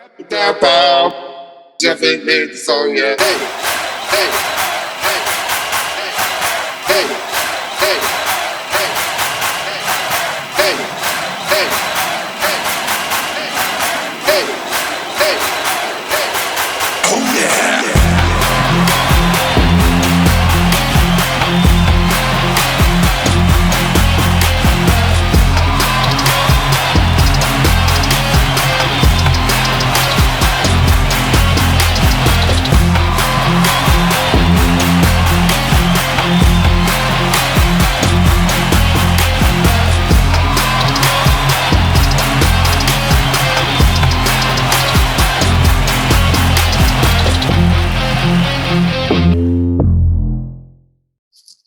Down, bow. Jeff ain't made the song yet. Hey, hey, hey, hey, hey, hey, hey, hey, hey. Oh yeah.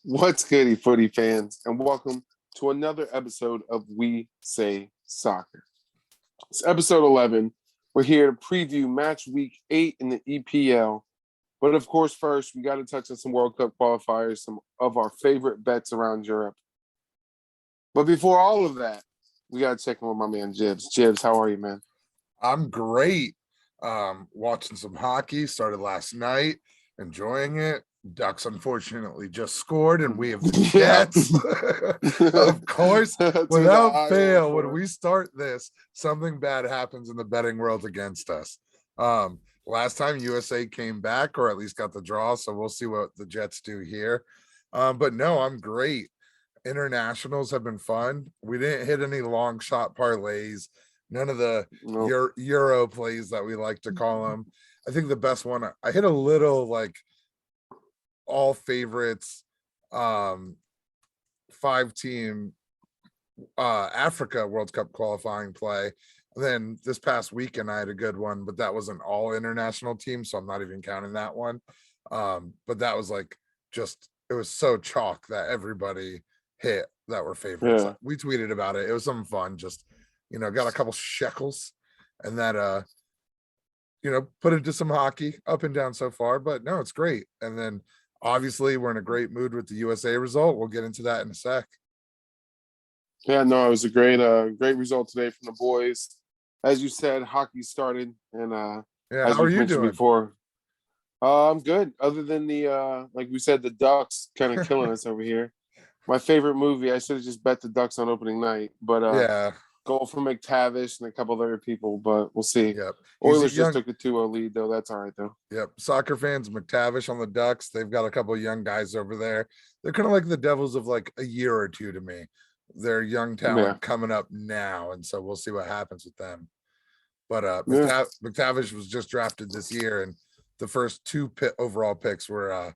What's good, footy fans, and welcome to another episode of We Say Soccer. It's episode 11. We're here to preview match week 8 in the EPL. But of course, first, we got to touch on some World Cup qualifiers, some of our favorite bets around Europe. But before all of that, we got to check in with my man, Jibs. Jibs, how are you, man? I'm great. Watching some hockey, started last night, enjoying it. Ducks unfortunately just scored, and we have the Jets. Of course, without fail, when we start this, something bad happens in the betting world against us. Last time USA came back, or at least got the draw, so we'll see what the Jets do here. But no, I'm great. Internationals have been fun. We didn't hit any long shot parlays. None of the Euro plays that we like to call them. I think the best one, I hit a little like all favorites, 5-team Africa World Cup qualifying play. And then this past weekend, I had a good one, but that was an all international team, so I'm not even counting that one. But that was like it was so chalk that everybody hit that were favorites. Yeah. We tweeted about it. It was something fun. Just got a couple shekels, and that put into some hockey up and down so far. But no, it's great. And then obviously we're in a great mood with the USA result. We'll get into that in a sec. Yeah, no, it was a great result today from the boys. As you said, hockey started, and as how are you doing before? I'm good. Other than the like we said, the Ducks kind of killing us over here. My favorite movie, I should have just bet the Ducks on opening night, but goal from McTavish and a couple of other people, but we'll see. Yep. Oilers just took a 2-0 lead, though. That's all right, though. Yep. Soccer fans, McTavish on the Ducks. They've got a couple of young guys over there. They're kind of like the Devils of like a year or two to me. They're young talent coming up now, and so we'll see what happens with them. But McTavish was just drafted this year, and the first two overall picks were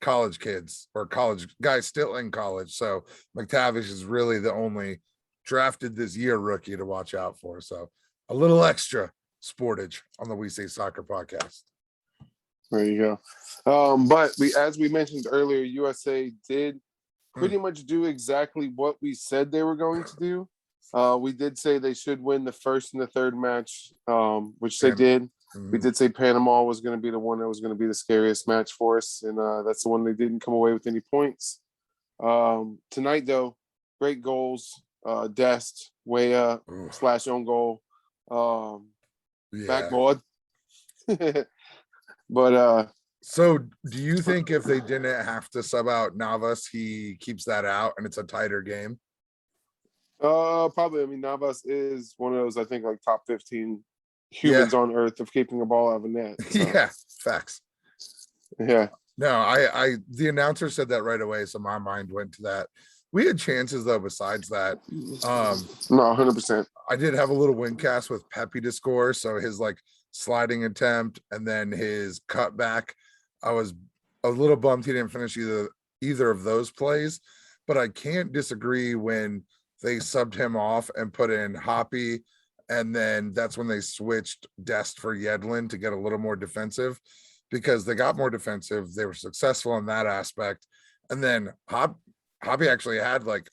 college kids or college guys still in college. So McTavish is really the only drafted this year rookie to watch out for. So a little extra sportage on the We Say Soccer podcast. There you go. But as we mentioned earlier, USA did pretty much do exactly what we said they were going to do. We did say they should win the first and the third match, which they did. We did say Panama was going to be the one that was going to be the scariest match for us, and that's the one they didn't come away with any points. Tonight, though, great goals. Dest, Weah, / own goal, backboard. But so do you think if they didn't have to sub out Navas, he keeps that out and it's a tighter game? Probably. I mean, Navas is one of those, I think, like top 15 humans on earth of keeping a ball out of a net. So. Yeah, facts. Yeah. No, I the announcer said that right away, so my mind went to that. We had chances though. Besides that, no, 100%. I did have a little win cast with Pepe to score, so his like sliding attempt and then his cutback. I was a little bummed he didn't finish either of those plays, but I can't disagree when they subbed him off and put in Hoppy, and then that's when they switched Dest for Yedlin to get a little more defensive, because they got more defensive. They were successful in that aspect, and then Hoppy actually had like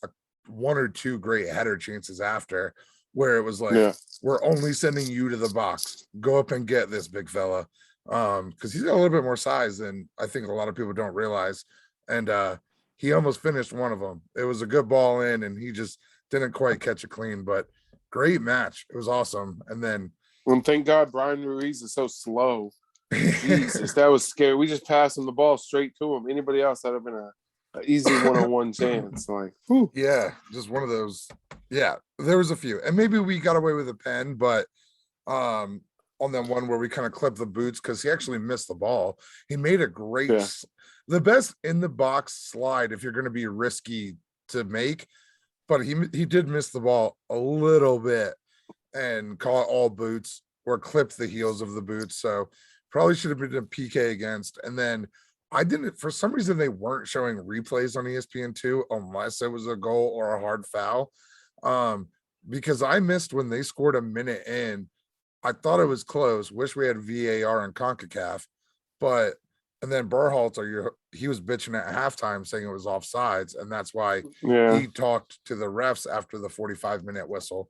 one or two great header chances after, where it was like, we're only sending you to the box. Go up and get this big fella. Because he's got a little bit more size than I think a lot of people don't realize. And he almost finished one of them. It was a good ball in, and he just didn't quite catch it clean, but great match. It was awesome. And then And thank God Brian Ruiz is so slow. Jesus, that was scary. We just passed him the ball straight to him. Anybody else, that would have been a easy one-on-one chance. Like, whew. Yeah, just one of those. Yeah, there was a few, and maybe we got away with a pen, but on that one where we kind of clipped the boots because he actually missed the ball. He made a great, Yeah. the best in the box slide if you're going to be risky to make, but he did miss the ball a little bit and caught all boots or clipped the heels of the boots. So probably should have been a PK against. And then I didn't, for some reason, they weren't showing replays on ESPN2 unless it was a goal or a hard foul. Because I missed when they scored a minute in. I thought it was close. Wish we had VAR and CONCACAF, but and then Berhalter, he was bitching at halftime saying it was offsides, and that's why he talked to the refs after the 45-minute whistle.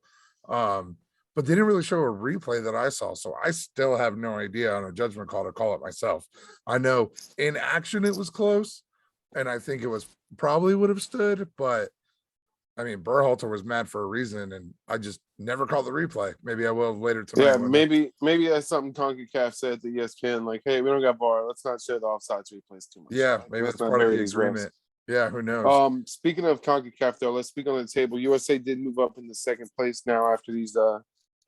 But they didn't really show a replay that I saw, so I still have no idea on a judgment call to call it myself. I know in action it was close, and I think it was probably would have stood, but I mean, Berhalter was mad for a reason, and I just never called the replay. Maybe I will later tonight. Yeah, maybe that's something CONCACAF said to ESPN, like, hey, we don't got VAR. Let's not show the offsides replays too much. Yeah, maybe that's part of the agreement. Yeah, who knows? Speaking of CONCACAF, though, let's speak on the table. USA did move up into second place now after these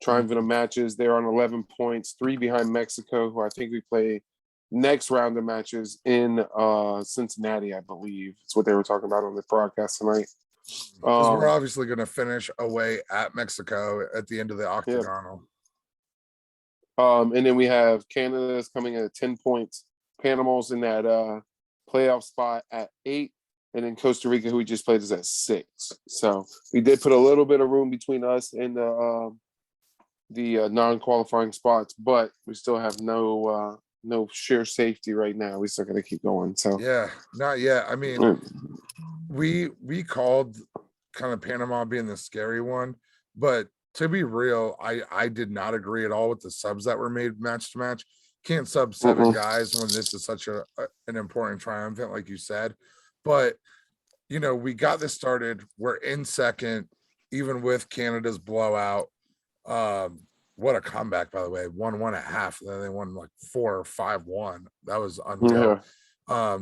triumphant matches. They're on 11 points, 3 behind Mexico, who I think we play next round of matches in Cincinnati, I believe. That's what they were talking about on the broadcast tonight. Because we're obviously going to finish away at Mexico at the end of the octagonal. Yeah. And then we have Canada that's coming in at 10 points. Panama's in that playoff spot at 8. And then Costa Rica, who we just played, is at 6. So we did put a little bit of room between us and the non-qualifying spots, but we still have no sheer safety right now. We still got to keep going. So yeah, not yet. I mean, we called kind of Panama being the scary one, but to be real, I did not agree at all with the subs that were made match to match. Can't sub 7 guys when this is such an important triumphant, like you said. But you know, we got this started. We're in second, even with Canada's blowout. What a comeback, by the way. 1-1 at half. Then they won like 4 or 5-1. That was unreal. Yeah.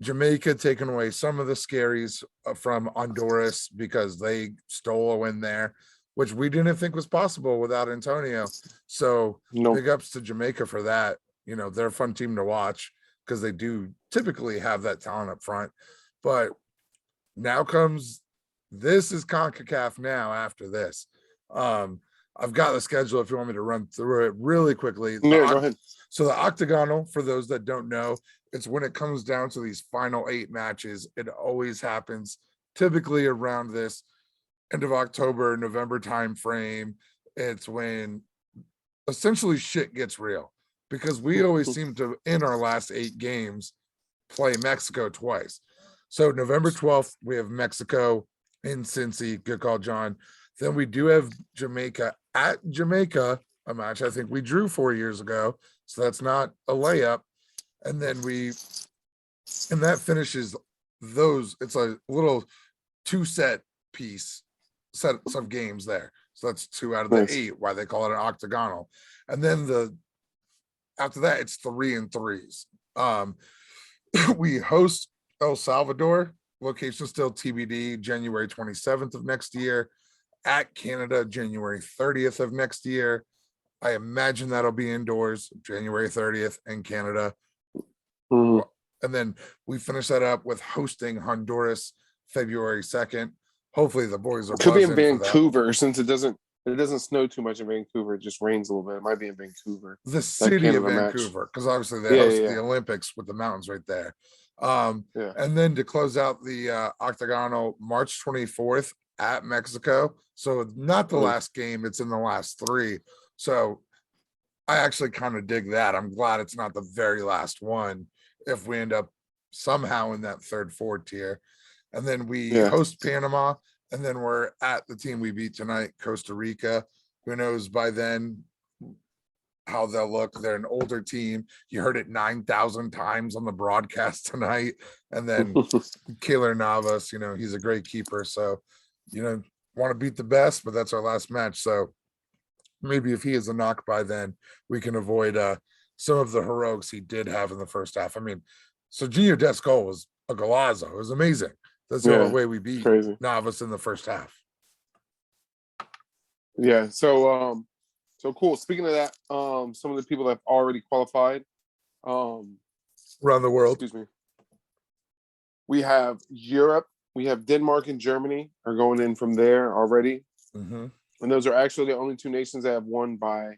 Jamaica taking away some of the scaries from Honduras because they stole a win there, which we didn't think was possible without Antonio. So big ups to Jamaica for that. You know, they're a fun team to watch because they do typically have that talent up front. But now comes, this is CONCACAF now after this. I've got the schedule if you want me to run through it really quickly. Yeah, go ahead. So the octagonal, for those that don't know, it's when it comes down to these final 8 matches. It always happens typically around this end of October, November time frame. It's when essentially shit gets real because we always seem to, in our last 8 games, play Mexico twice. So November 12th, we have Mexico in Cincy. Good call, John. Then we do have Jamaica at Jamaica, a match I think we drew 4 years ago. So that's not a layup. And then that finishes those. It's a little 2-set sets of games there. So that's 2 out of the 8, why they call it an octagonal. And then after that, it's 3 and 3s. We host El Salvador, location still TBD, January 27th of next year. At Canada, January 30th of next year. I imagine that'll be indoors, January 30th in Canada. And then we finish that up with hosting Honduras February 2nd. Hopefully the boys are could be in Vancouver since it doesn't snow too much in Vancouver. It just rains a little bit. It might be in Vancouver. The city of Vancouver, because obviously they host the Olympics with the mountains right there. And then to close out the octagonal, March 24th at Mexico. So not the last game, it's in the last 3. So I actually kind of dig that. I'm glad it's not the very last one if we end up somehow in that 3rd, 4th tier. And then we host Panama, and then we're at the team we beat tonight, Costa Rica. Who knows by then how they'll look. They're an older team. You heard it 9,000 times on the broadcast tonight. And then Keylor Navas, you know, he's a great keeper. So, you know, want to beat the best, but that's our last match. So maybe if he is a knock by then, we can avoid some of the heroics he did have in the first half. I mean, Serginho Dest's goal was a golazo. It was amazing. That's the only Yeah, way we it's beat crazy. Navas in the first half. Yeah. So cool. Speaking of that, some of the people that have already qualified, um, Around the world. excuse me, we have Europe, we have Denmark and Germany are going in from there already. Mm-hmm. And those are actually the only two nations that have won by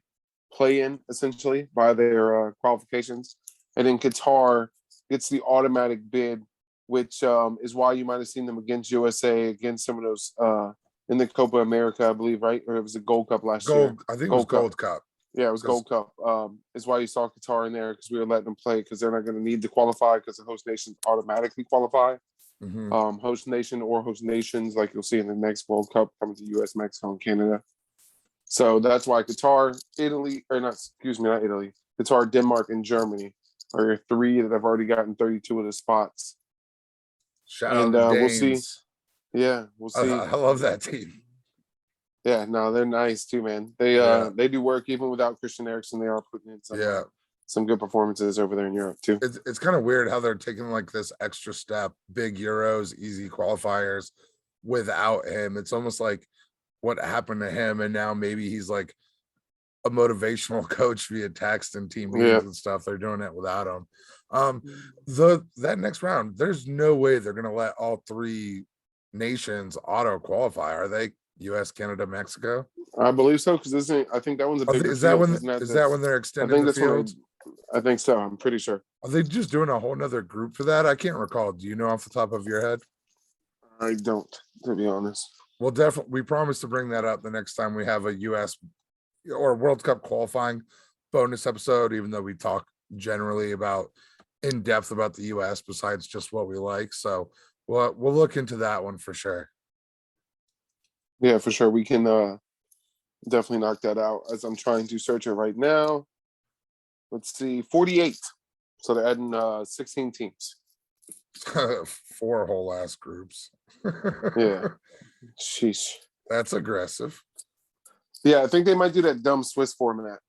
play-in, essentially, by their qualifications. And then Qatar gets the automatic bid, which is why you might have seen them against USA, against some of those in the Copa America, I believe, right? Or it was a Gold Cup last year. Gold, I think it was Gold Cup. Yeah, it was Gold Cup. Is why you saw Qatar in there, because we were letting them play, because they're not going to need to qualify, because the host nations automatically qualify. Mm-hmm. Host nation or host nations, like you'll see in the next World Cup coming to US, Mexico, and Canada. So that's why Qatar, Italy, or not, excuse me, not Italy, Qatar, Denmark, and Germany are your three that have already gotten 32 of the spots. Shout And out to we'll see. Danes. Yeah, we'll see. I love that team. Yeah, no, they're nice too, man. They do work even without Christian Eriksen. They are putting in some good performances over there in Europe too. It's kind of weird how they're taking like this extra step, big Euros, easy qualifiers without him. It's almost like what happened to him, and now maybe he's like a motivational coach via text and team meetings and stuff. They're doing it without him. That next round, there's no way they're gonna let all three nations auto qualify, are they? US, Canada, Mexico. I believe so, because I think that one's a bigger is that field. when they're extending the field? I think so. I'm pretty sure. Are they just doing a whole nother group for that? I can't recall. Do you know off the top of your head? I don't, to be honest. Well, definitely, we promise to bring that up the next time we have a US or World Cup qualifying bonus episode, even though we talk generally about in depth about the US besides just what we like. So we'll look into that one for sure. Yeah, for sure. We can definitely knock that out, as I'm trying to search it right now. Let's see, 48. So they're adding 16 teams. 4 whole ass groups. Yeah. Sheesh. That's aggressive. Yeah, I think they might do that dumb Swiss format.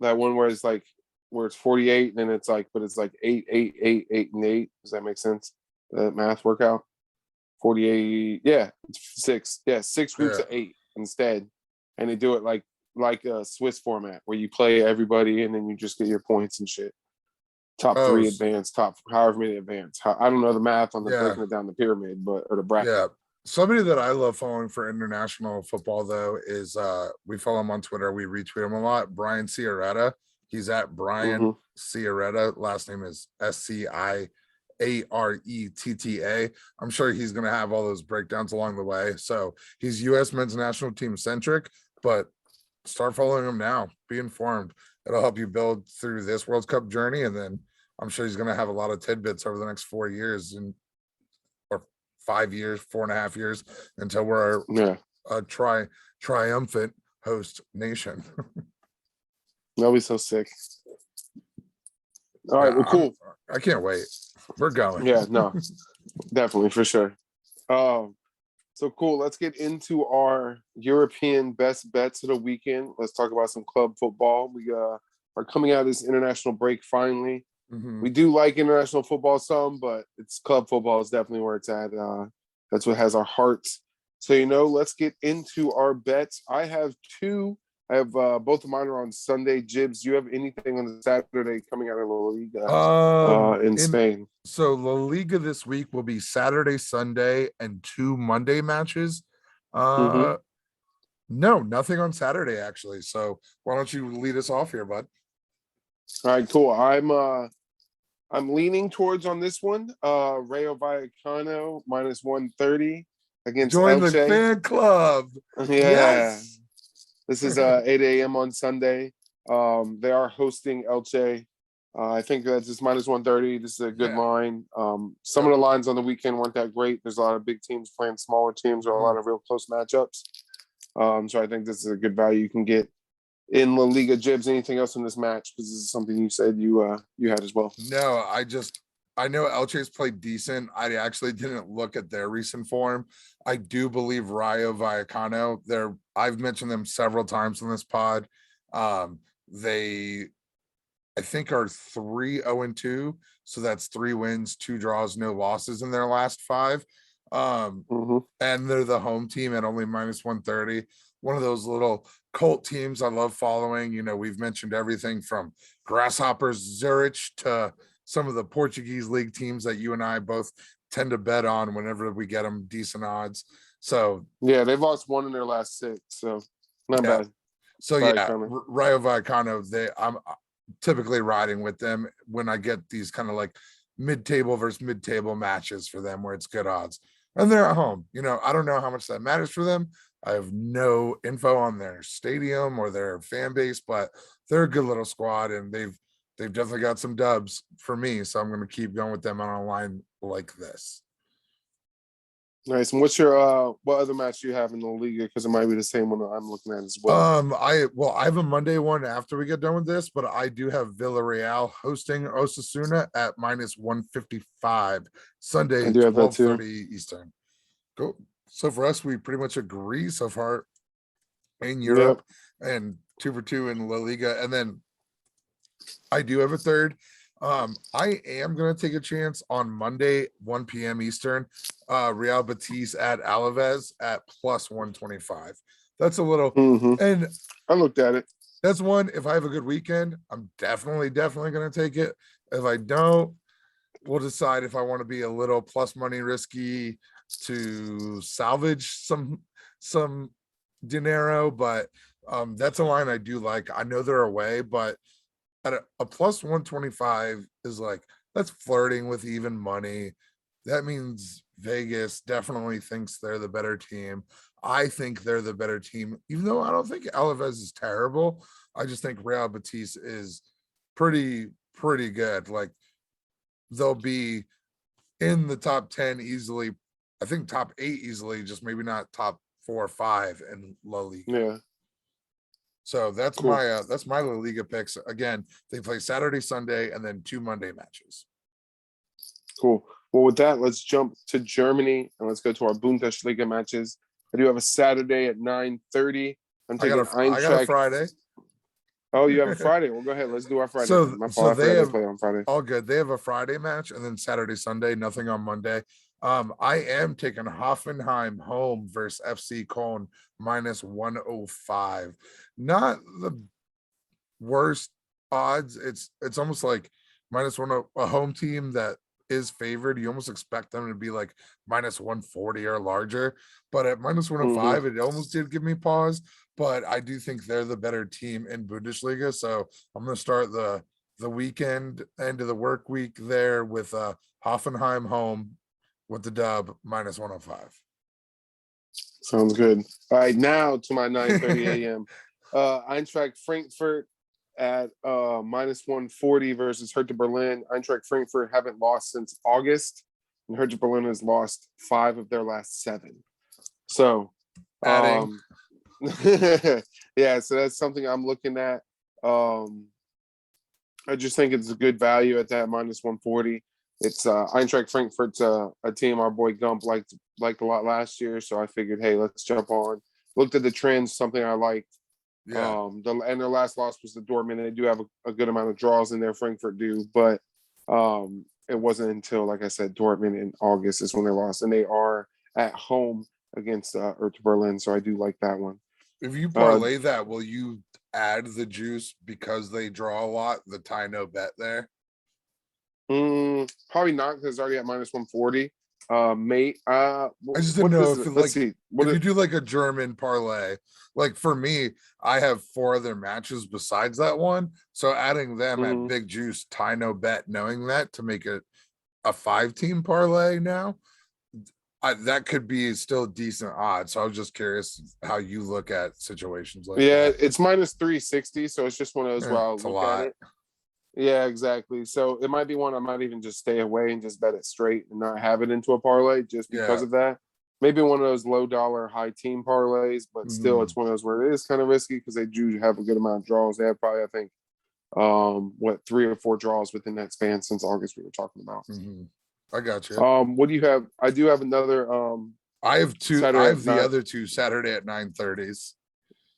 That one where it's 48 and then it's like, but it's like 8, 8, 8, 8, and 8. Does that make sense? The math workout? 48, yeah, 6. Yeah, 6 groups of 8 instead. And they do it like a Swiss format where you play everybody and then you just get your points and shit. Top 3 advance, top however many advance. I don't know the math on the breaking it down the pyramid, or the bracket. Yeah. Somebody that I love following for international football though is we follow him on Twitter. We retweet him a lot. Brian Ciaretta. He's at Brian Ciaretta. Last name is SCIARETTA. I'm sure he's going to have all those breakdowns along the way. So he's U.S. men's national team centric, but start following him now. Be informed. It'll help you build through this World Cup journey. And then I'm sure he's going to have a lot of tidbits over the next 4 years or 5 years, 4.5 years until we're a triumphant host nation. That'll be so sick. All right, well, cool. I can't wait. We're going. Yeah, no, definitely, for sure. So cool. Let's get into our European best bets of the weekend. Let's talk about some club football. We are coming out of this international break finally. Mm-hmm. We do like international football some, but it's club football is definitely where it's at. That's what has our hearts. So, let's get into our bets. I have 2. I have both of mine are on Sunday. Jibs, do you have anything on Saturday coming out of La Liga in Spain? So La Liga this week will be Saturday, Sunday, and 2 Monday matches. No, nothing on Saturday actually. So why don't you lead us off here, bud? All right, cool. I'm leaning towards on this one. Rayo Vallecano minus 130 against Join Elche. the fan club. Yeah. Yes. This is 8 a.m. on Sunday. They are hosting Elche. I think that's just minus 130. This is a good line. Some of the lines on the weekend weren't that great. There's a lot of big teams playing smaller teams, or a lot of real close matchups. So I think this is a good value you can get in La Liga. Jibs, anything else in this match? Because this is something you said you had as well. No, I know Elche's played decent. I actually didn't look at their recent form. I do believe Rayo Vallecano. I've mentioned them several times in this pod. They I think are 3-0-2. So that's 3 wins, 2 draws, no losses in their last 5. And they're the home team at only -130. One of those little cult teams I love following. You know, we've mentioned everything from Grasshoppers Zurich to some of the Portuguese league teams that you and I both tend to bet on whenever we get them decent odds. So yeah, they've lost 1 in their last 6, so not bad. So Sorry, yeah, Connor. Rayo Vallecano, I'm typically riding with them when I get these kind of like mid-table versus mid-table matches for them where it's good odds. And they're at home. You know, I don't know how much that matters for them. I have no info on their stadium or their fan base, but they're a good little squad and they've definitely got some dubs for me. So I'm going to keep going with them on a line like this. Nice. And what's your what other match do you have in the league? Because it might be the same one I'm looking at as well. I have a Monday one after we get done with this, but I do have Villarreal hosting Osasuna at -155 Sunday, I do have that too. 12:30 Eastern. Go. So for us, we pretty much agree so far in Europe and 2 for 2 in La Liga. And then I do have a third. I am going to take a chance on Monday, 1 p.m. Eastern, Real Betis at Alaves at +125. That's a little, and I looked at it. That's one. If I have a good weekend, I'm definitely going to take it. If I don't, we'll decide if I want to be a little plus money risky to salvage some dinero. But that's a line I do like. I know they're away, but at a +125 is like, that's flirting with even money. That means Vegas definitely thinks they're the better team. I think they're the better team, even though I don't think Alaves is terrible. I just think Real Betis is pretty good. Like, they'll be in the top 10 easily. I think top 8 easily, just maybe not top 4 or 5 in La Liga. Yeah. So that's cool. My La Liga picks. Again, they play Saturday, Sunday, and then 2 Monday matches. Cool. Well, with that, let's jump to Germany and let's go to our Bundesliga matches. I do have a Saturday at 9:30. I'm taking Eintracht. I got a Friday. Oh, you have a Friday. Well, go ahead. Let's do our Friday. So they have play on Friday. All good. They have a Friday match and then Saturday, Sunday, nothing on Monday. I am taking Hoffenheim home versus FC Köln -105. Not the worst odds. It's almost like -1, a home team that is favored. You almost expect them to be like -140 or larger, but at -105, it almost did give me pause. But I do think they're the better team in Bundesliga. So I'm going to start the weekend end of the work week there with Hoffenheim home with the dub -105. Sounds good. All right, now to my 9:30 a.m. Eintracht Frankfurt at -140 versus Hertha Berlin. Eintracht Frankfurt haven't lost since August, and Hertha Berlin has lost 5 of their last 7. So, yeah, so that's something I'm looking at. I just think it's a good value at that -140. It's Eintracht Frankfurt's a team our boy Gump liked a lot last year, so I figured, hey, let's jump on. Looked at the trends, something I liked. Yeah. And their last loss was to Dortmund. They do have a good amount of draws in there, Frankfurt do, but it wasn't until, like I said, Dortmund in August is when they lost, and they are at home against Hertha Berlin, so I do like that one. If you parlay that, will you add the juice because they draw a lot, the tie no bet there? Probably not, because it's already at -140. Mate, I just didn't know if if you do like a German parlay, like for me, I have 4 other matches besides that one, so adding them at big juice tie no bet, knowing that to make it a 5-team parlay now, that could be still decent odds. So I was just curious how you look at situations like that. Yeah, it's -360, so it's just one of those where I'll look at it. Yeah, exactly. So it might be one I might even just stay away and just bet it straight and not have it into a parlay just because of that. Maybe one of those low dollar, high team parlays, but still it's one of those where it is kind of risky because they do have a good amount of draws. They have probably, I think, what 3 or 4 draws within that span since August we were talking about. I got you. What do you have? I do have another I have two. I Saturday have at the 9. other two Saturday at 9:30s.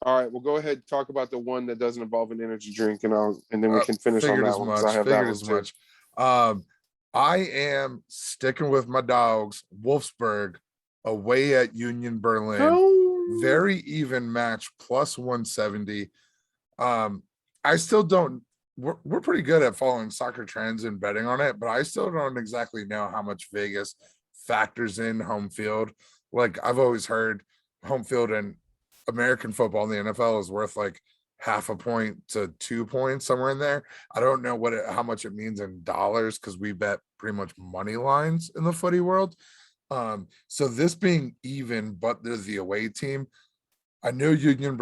All right, well go ahead talk about the one that doesn't involve an energy drink and then we can finish on Figured that as one because I much. have that Figured one as too. much. I am sticking with my dogs. Wolfsburg away at Union Berlin. Oh. Very even match, plus 170. I still don't. We're pretty good at following soccer trends and betting on it, but I still don't exactly know how much Vegas factors in home field. Like I've always heard home field in American football in the NFL is worth like half a point to 2 points, somewhere in there. I don't know how much it means in dollars because we bet pretty much money lines in the footy world. So this being even, but there's the away team. I know Union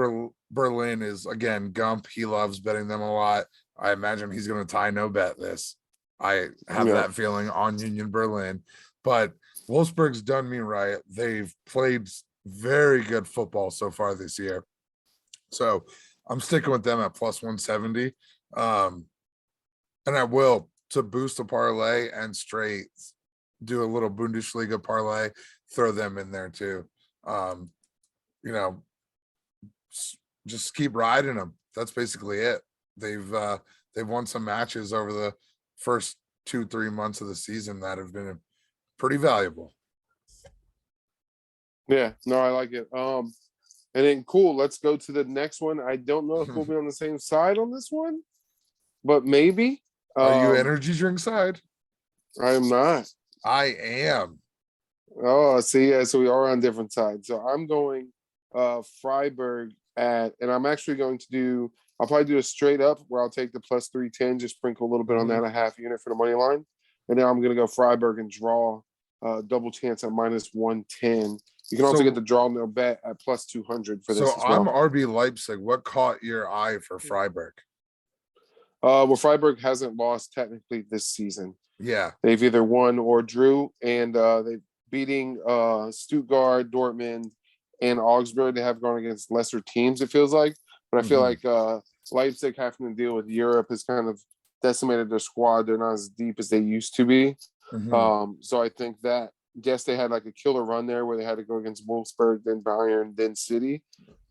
Berlin is, again, Gump. He loves betting them a lot. I imagine he's going to tie no bet this. I have that feeling on Union Berlin. But Wolfsburg's done me right. They've played very good football so far this year. So I'm sticking with them at plus 170. And I will, to boost a parlay and straight, do a little Bundesliga parlay, throw them in there too. Just keep riding them. That's basically it. They've won some matches over the first 2-3 months of the season that have been pretty valuable. Yeah, no, I like it. And then cool, let's go to the next one. I don't know if we'll be on the same side on this one, but maybe. Are you energy drink side? I am not. I am. Oh, see, yeah, so we are on different sides. So I'm going Freiburg and I'm actually going to do, I'll probably do a straight up where I'll take the plus 310, just sprinkle a little bit on that, a half unit for the money line. And then I'm going to go Freiburg and draw double chance at minus 110. You can also get the draw no bet at plus 200 for this. So I'm RB Leipzig. What caught your eye for Freiburg? Well, Freiburg hasn't lost technically this season. Yeah. They've either won or drew, and they've beating Stuttgart, Dortmund, and Augsburg. They have gone against lesser teams, it feels like. But I feel like Leipzig having to deal with Europe has kind of decimated their squad. They're not as deep as they used to be. So I think that, yes, they had like a killer run there where they had to go against Wolfsburg, then Bayern, then City.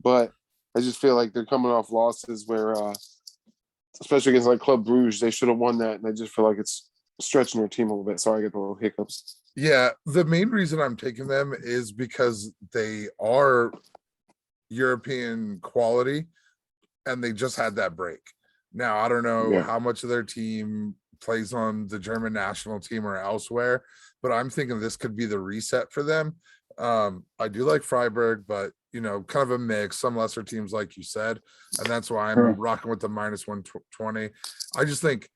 But I just feel like they're coming off losses where, especially against like Club Brugge, they should have won that. And I just feel like it's stretching their team a little bit. Sorry, I get the little hiccups. Yeah, the main reason I'm taking them is because they are European quality and they just had that break. Now, I don't know how much of their team plays on the German national team or elsewhere, but I'm thinking this could be the reset for them. I do like Freiburg, but kind of a mix, some lesser teams like you said, and that's why I'm rocking with the minus 120. I just think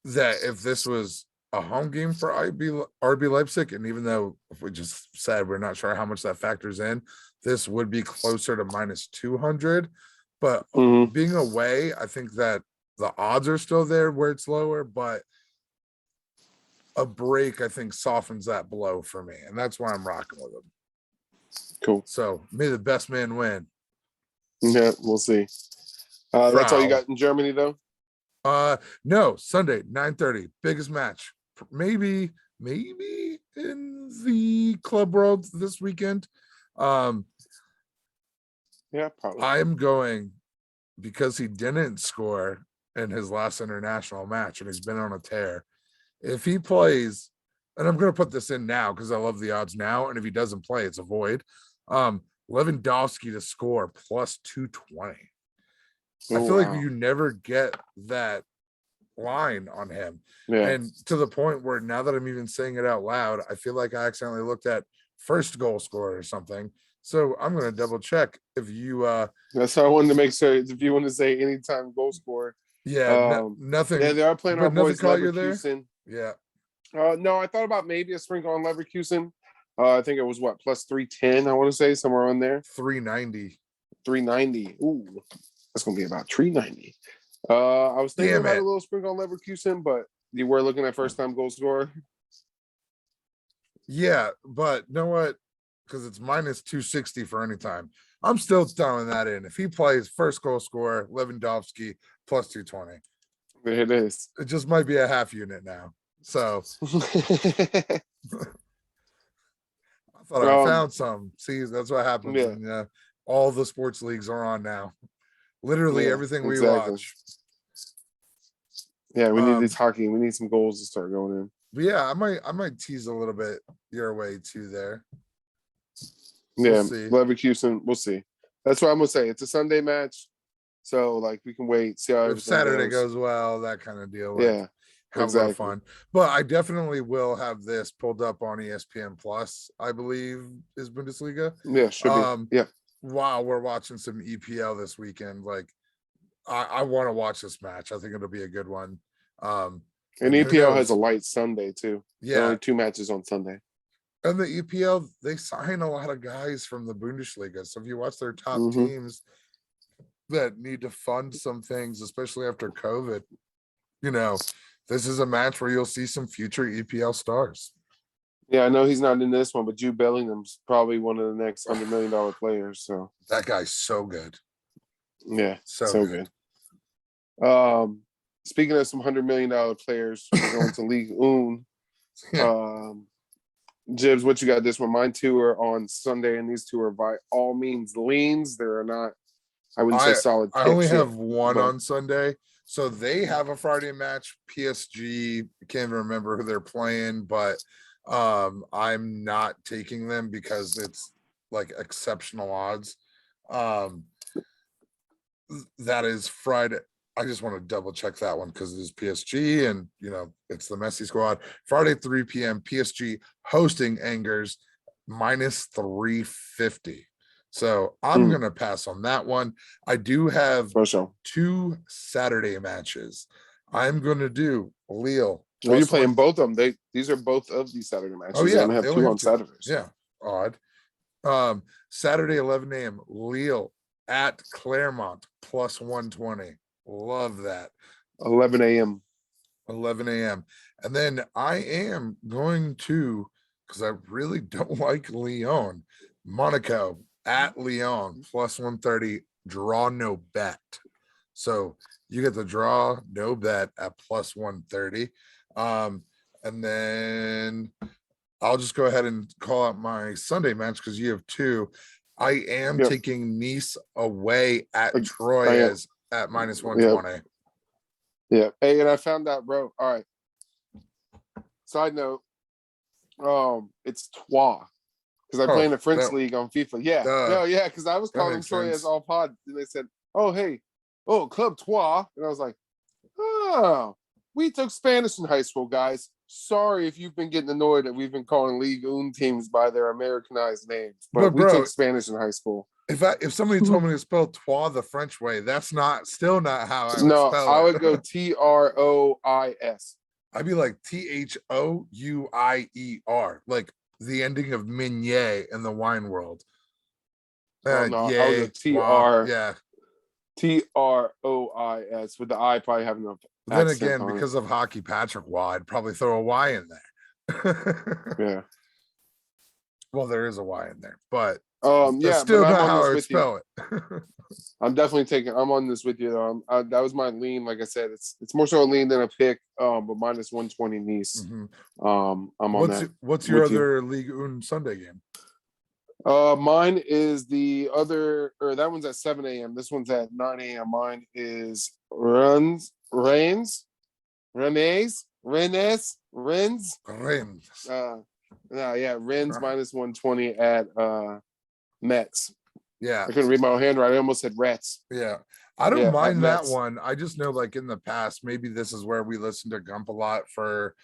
that if this was a home game for RB Leipzig, and even though we just said we're not sure how much that factors in, this would be closer to minus 200. But being away, I think that the odds are still there where it's lower, but a break, I think, softens that blow for me, and that's why I'm rocking with them. Cool. So may the best man win. Yeah, we'll see. That's all you got in Germany, though? No, Sunday, 9:30, biggest match. Maybe in the club world this weekend. Yeah, probably. I'm going because he didn't score in his last international match and he's been on a tear. If he plays, and I'm going to put this in now because I love the odds now, and if he doesn't play, it's a void. Lewandowski to score plus 220. I feel like you never get that line on him. And to the point where now that I'm even saying it out loud, I feel like I accidentally looked at first goal scorer or something. So I'm going to double check if you that's how I wanted to make sure if you want to say anytime goal scorer. Nothing. Yeah, they are playing our boys Leverkusen. Yeah. No, I thought about maybe a sprinkle on Leverkusen. I think it was plus 310, I want to say, somewhere on there. 390. Ooh, that's gonna be about 390. I was thinking about a little sprinkle on Leverkusen, but you were looking at first time goal scorer. Yeah, but you know what? Because it's minus 260 for any time. I'm still throwing that in. If he plays first goal scorer, Lewandowski plus 220. It is. It just might be a half unit now. So I thought I found some. See, that's what happens. Yeah. And all the sports leagues are on now. Literally Yeah, everything we exactly. watch. Yeah, we need these hockey. We need some goals to start going in. But yeah, I might tease a little bit your way too there. Yeah, We'll see. Leverkusen. We'll see. That's what I'm gonna say. It's a Sunday match, so like we can wait, see how If everything Saturday goes. goes well, that kind of deal. Like, Yeah, have a little exactly. fun. But I definitely will have this pulled up on ESPN Plus, I believe is Bundesliga. Yeah, should be. Yeah. While we're watching some EPL this weekend, like I want to watch this match. I think it'll be a good one. And who EPL has knows? a light Sunday too. There are Yeah. only 2 matches on Sunday. And the EPL, they sign a lot of guys from the Bundesliga. So if you watch their top teams that need to fund some things, especially after COVID, this is a match where you'll see some future EPL stars. Yeah, I know he's not in this one, but Jude Bellingham's probably one of the next $100 million players. So that guy's so good. Yeah, so good. Speaking of some $100 million players, we're going to League One. Jibs, what you got this one? Mine 2 are on Sunday, and these 2 are by all means leans. There are not, I wouldn't say solid picks. I only have one on Sunday. So they have a Friday match. PSG, I can't even remember who they're playing, but I'm not taking them because it's like exceptional odds. That is Friday. I just want to double check that one because it is PSG and it's the Messi squad. Friday 3 p.m. PSG hosting Angers minus 350. So I'm gonna pass on that one. I do have 2 Saturday matches. I'm gonna do Lille. Are you playing both of them? These are both of these Saturday matches. Oh yeah, they have 2 on Saturdays. Yeah, odd. Saturday 11 a.m. Lille at Clermont plus 120. Love that. 11 a.m. 11 a.m. And then I am going to, because I really don't like Lyon, Monaco at Lyon plus 130, draw no bet. So you get the draw no bet at plus 130. And then I'll just go ahead and call out my Sunday match because you have 2. I am taking Nice away at Troyes at minus 120. Yeah. Hey, and I found out, bro. All right. Side note, it's Troyes. Because I play in the French league on FIFA. Yeah. No, yeah, because I was calling them Troyes all pod. And they said, Club Troyes. And I was like, oh, we took Spanish in high school, guys. Sorry if you've been getting annoyed that we've been calling League One teams by their Americanized names. But we took Spanish in high school. If somebody told me to spell Troyes the French way, that's still not how I would spell it. I would go Trois. I'd be like Thouier, like the ending of Minier in the wine world. I would go Trois with the I probably having a. Then again, because of hockey, Patrick Waugh, I'd probably throw a Y in there. Yeah. Well, there is a Y in there, but that's still not how I would spell it. I'm definitely I'm on this with you though. That was my lean. Like I said, it's more so a lean than a pick. But minus 120 Nice. I'm on that. What's your other League One Sunday game? Mine is the other, or that one's at 7 a.m. This one's at 9 a.m. Mine is Rennes. Rennes. Rennes minus 120 at Mets. Yeah. I couldn't read my own handwriting. I almost said Rats. Yeah. I don't mind that one. I just know, like, in the past, maybe this is where we listened to Gump a lot for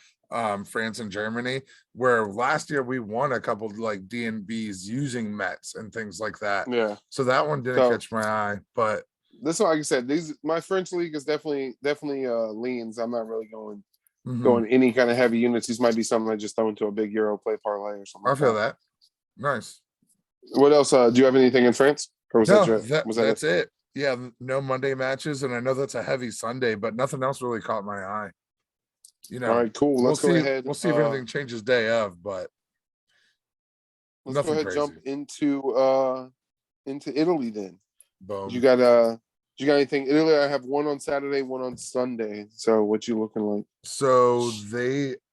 France and Germany, where last year we won a couple of like DNBs using Mets and things like that. Yeah. So that one didn't catch my eye, but this one, like I said, my French league is definitely leans. I'm not really going any kind of heavy units. These might be something I just throw into a big Euro play parlay or something. I feel that. Nice. What else? Do you have anything in France? Or was that's it? Yeah, no Monday matches, and I know that's a heavy Sunday, but nothing else really caught my eye. All right, cool. Let's go ahead. We'll see if anything changes day of, but let's go ahead and jump into into Italy then. Boom. You got anything? Italy, I have one on Saturday, one on Sunday. So what you looking like? So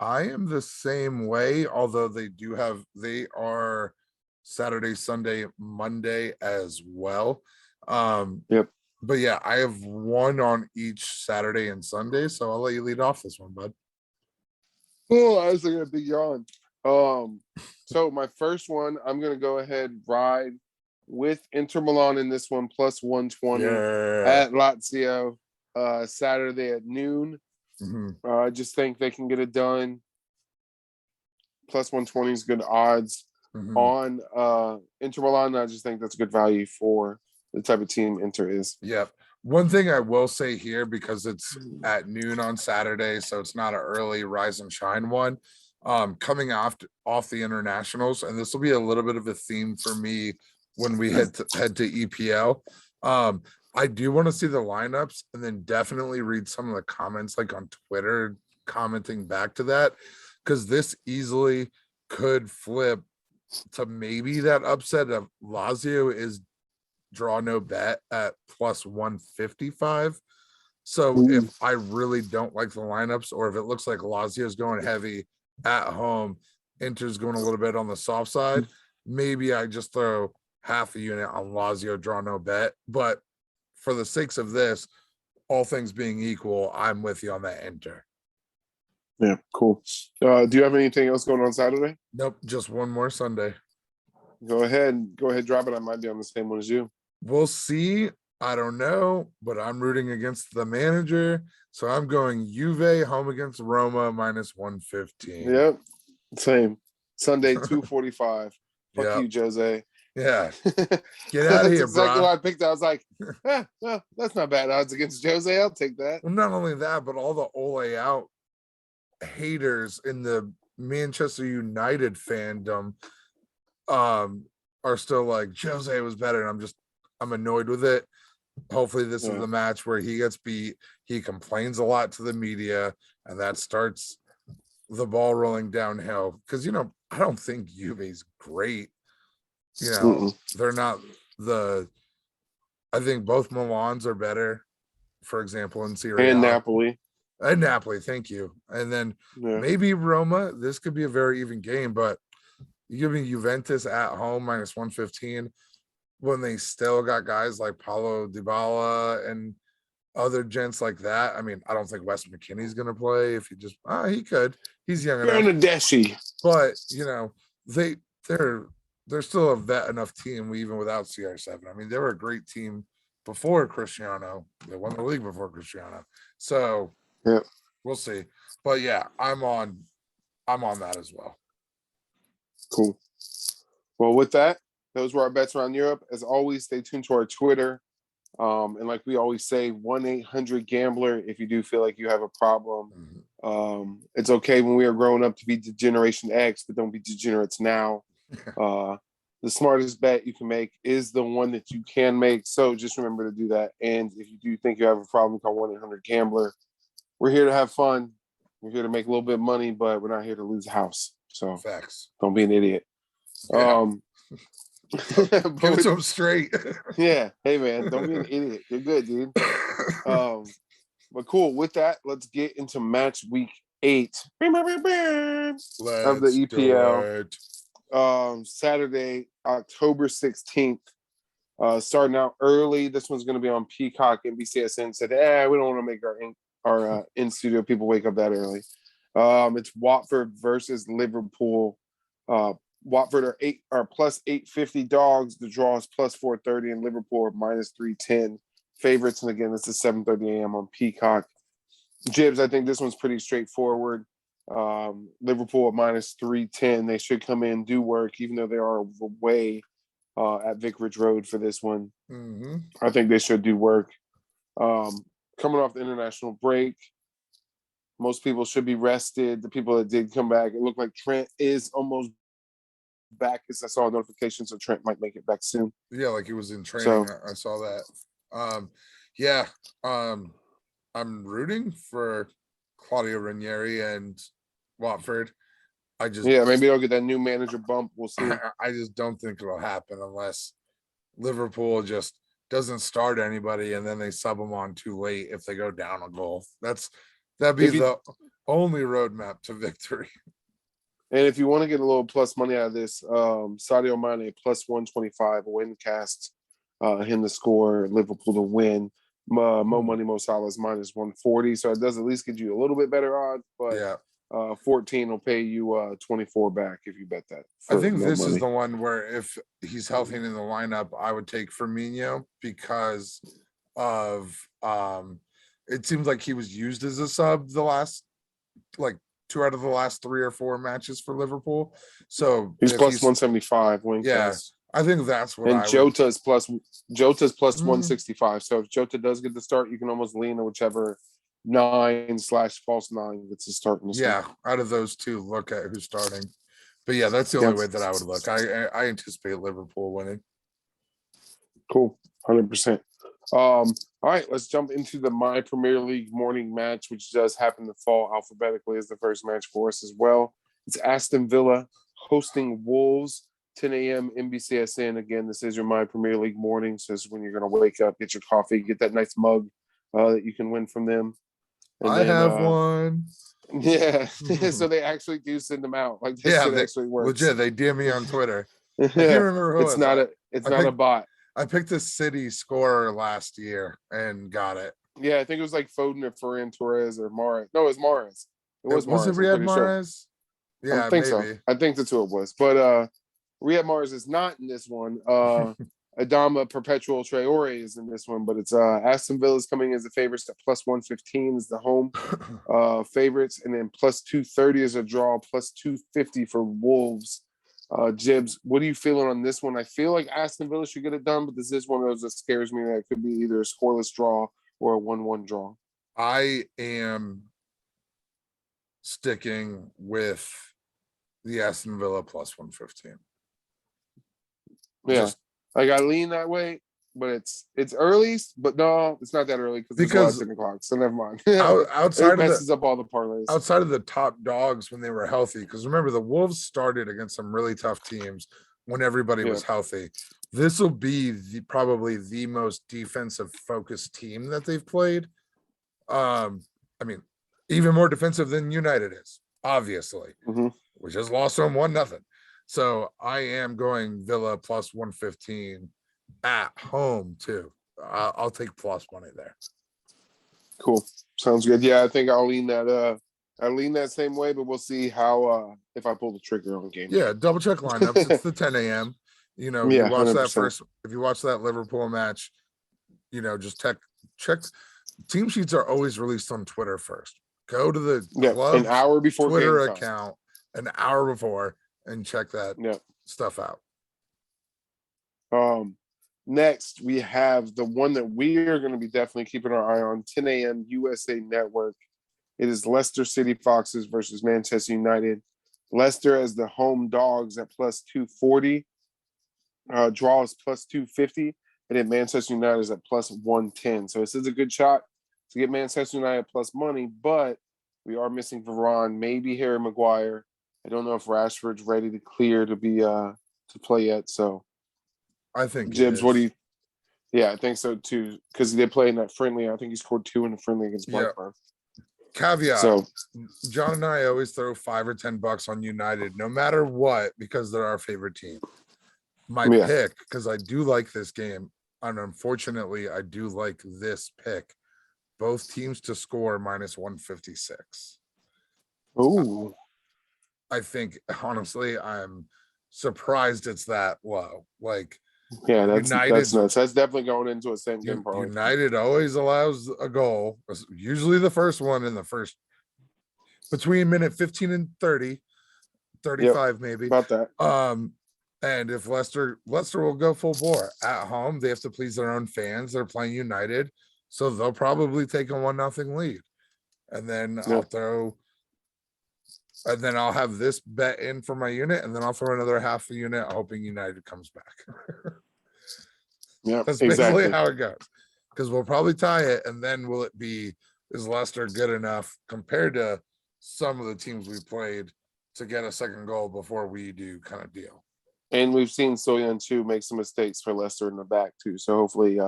I am the same way, although they are Saturday, Sunday, Monday as well. Yep. But yeah, I have one on each Saturday and Sunday. So I'll let you lead off this one, bud. Oh, I was looking at a big yawn. So my first one, I'm gonna go ahead ride with Inter Milan in this one plus 120 Yeah. at Lazio Saturday at noon. I just think they can get it done. Plus 120 is good odds on Inter Milan. I just think that's good value for the type of team Inter is. Yep. One thing I will say here, because it's at noon on Saturday, so it's not an early rise and shine one. Coming off the internationals, and this will be a little bit of a theme for me when we head to EPL. I do want to see the lineups and then definitely read some of the comments like on Twitter commenting back to that, because this easily could flip to maybe that upset of Lazio is draw no bet at plus 155. So if I really don't like the lineups, or if it looks like Lazio is going heavy at home, Inter's going a little bit on the soft side, maybe I just throw half a unit on Lazio, draw no bet. But for the sakes of this, all things being equal, I'm with you on that Inter. Yeah, cool. Do you have anything else going on Saturday? Nope, just one more Sunday. Go ahead, drop it. I might be on the same one as you. We'll see. I don't know, but I'm rooting against the manager. So I'm going Juve home against Roma minus 115. Yep. Same. Sunday, 2:45. Fuck Yep. you, Jose. Yeah. Get out of here, exactly bro. what I picked. I was like, well, that's not bad odds against Jose. I'll take that. Well, not only that, but all the Ole out haters in the Manchester United fandom are still like, Jose was better. And I'm annoyed with it. Hopefully this is the match where he gets beat. He complains a lot to the media, and that starts the ball rolling downhill. Because, I don't think Juve's great. They're not I think both Milans are better, for example, in Serie A. And Napoli. And Napoli, thank you. And then maybe Roma. This could be a very even game, but you give me Juventus at home minus 115 when they still got guys like Paulo Dybala and other gents like that. I mean, I don't think Wes McKennie's going to play. If he just, he could. He's young enough. But, they're still a vet enough team even without CR7. I mean, they were a great team before Cristiano. They won the league before Cristiano. So we'll see. But yeah, I'm on that as well. Cool. Well, with that, those were our bets around Europe. As always, stay tuned to our Twitter. And like we always say, 1-800-GAMBLER if you do feel like you have a problem. It's okay when we are growing up to be Generation X, but don't be degenerates now. The smartest bet you can make is the one that you can make. So just remember to do that. And if you do think you have a problem, call 1-800-GAMBLER. We're here to have fun. We're here to make a little bit of money, but we're not here to lose a house. So facts. Don't be an idiot. Yeah. Give it to him straight. Yeah. Hey man, don't be an idiot. You're good, dude. But cool. With that, let's get into match week 8 of the EPL. Saturday, October 16th. Starting out early. This one's going to be on Peacock. NBCSN said, we don't want to make our in-studio people wake up that early. It's Watford versus Liverpool. Watford are plus 850 dogs. The draw is plus 430, and Liverpool are minus 310 favorites. And again, this is 7:30 a.m. on Peacock. Jibs, I think this one's pretty straightforward. Liverpool at minus 310. They should come in, do work, even though they are away at Vicarage Road for this one. I think they should do work. Coming off the international break, most people should be rested. The people that did come back, it looked like Trent is almost back, because I saw a notification, so Trent might make it back soon. Yeah, like he was in training. So, I saw that. I'm rooting for Claudio Ranieri and Watford. Maybe they'll get that new manager bump. We'll see. I just don't think it'll happen unless Liverpool just doesn't start anybody and then they sub them on too late if they go down a goal. That'd be the only roadmap to victory. And if you want to get a little plus money out of this, Sadio Mane plus 125, win cast, him to score, Liverpool to win. Mo Money, Mo Salah's minus 140. So it does at least get you a little bit better odds, but 14 will pay you 24 back if you bet that. I think this is the one where if he's healthy in the lineup, I would take Firmino because of it seems like he was used as a sub the last like 2 out of the last 3 or 4 matches for Liverpool. So he's plus 175 win cast. I think that's what and Jota's plus 165. So if Jota does get the start, you can almost lean on whichever 9/false 9 gets the start. Out of those two, look at who's starting. But yeah, that's the only way that I would look. I anticipate Liverpool winning. Cool, 100%. All right, let's jump into the My Premier League morning match, which does happen to fall alphabetically as the first match for us as well. It's Aston Villa hosting Wolves, 10 a.m. NBCSN. Again, this is your My Premier League morning. So this is when you're going to wake up, get your coffee, get that nice mug that you can win from them. And I have one. Yeah, so they actually do send them out. Like this shit actually works. Legit, they DM me on Twitter. I can't remember who it's not a bot. I picked the City scorer last year and got it. Yeah, I think it was like Foden or Ferran Torres or Mahrez. No, it was Mahrez. It was Mahrez. Was it Riyad Mahrez? Sure. Yeah, I think so. I think that's who it was. But Riyad Mahrez is not in this one. Adama Perpetual Traore is in this one, but it's Aston Villa is coming as the favorites at plus 115 is the home favorites, and then plus 230 is a draw, plus 250 for Wolves. Jibs, what are you feeling on this one? I feel like Aston Villa should get it done, but this is one of those that scares me that it could be either a scoreless draw or a 1-1 draw. I am sticking with the Aston Villa plus 115. Yeah, like I lean that way, but it's early, but no, it's not that early because it's 10 o'clock. So never mind. Outside it messes up all the parlays. Outside of the top dogs when they were healthy, because remember the Wolves started against some really tough teams when everybody was healthy. This will be probably the most defensive focused team that they've played. I mean, even more defensive than United is, obviously. We just lost them 1-0. So I am going Villa plus 115 at home too. I'll take plus money there. Cool. Sounds good. Yeah, I think I'll lean that. I lean that same way, but we'll see how if I pull the trigger on game. Yeah, double check lineups. It's the 10 a.m. You know, you watch 100%. That first. If you watch that Liverpool match, you know, just check. Team sheets are always released on Twitter first. Go to the club an hour before Twitter account, an hour before, and check that stuff out. Next, we have the one that we are going to be definitely keeping our eye on, 10 a.m. USA Network. It is Leicester City Foxes versus Manchester United. Leicester as the home dogs at plus 240. Draws plus 250. And then Manchester United is at plus 110. So this is a good shot to get Manchester United plus money, but we are missing Varane, maybe Harry Maguire. I don't know if Rashford's ready to clear to be to play yet. So I think Jibs, what do you? Yeah, I think so too. Because they play in that friendly. I think he scored 2 in the friendly against Blackburn. Caveat. So John and I always throw $5 or $10 on United, no matter what, because they're our favorite team. My pick, because I do like this game, and unfortunately, I do like this pick. Both teams to score minus 156. Ooh. I think honestly, I'm surprised it's that low. Like, that's nuts. That's definitely going into a same game parlay. United always allows a goal, usually the first one in the first between minute 15 and 30, 35 maybe. About that. And if Leicester will go full bore at home, they have to please their own fans. They're playing United, so they'll probably take a 1-0 lead. And then I'll have this bet in for my unit, and then I'll throw another half a unit, hoping United comes back. That's basically how it goes. Because we'll probably tie it, and then will it be, is Leicester good enough compared to some of the teams we played to get a second goal before we do kind of deal? And we've seen Soyeon too make some mistakes for Leicester in the back too. So hopefully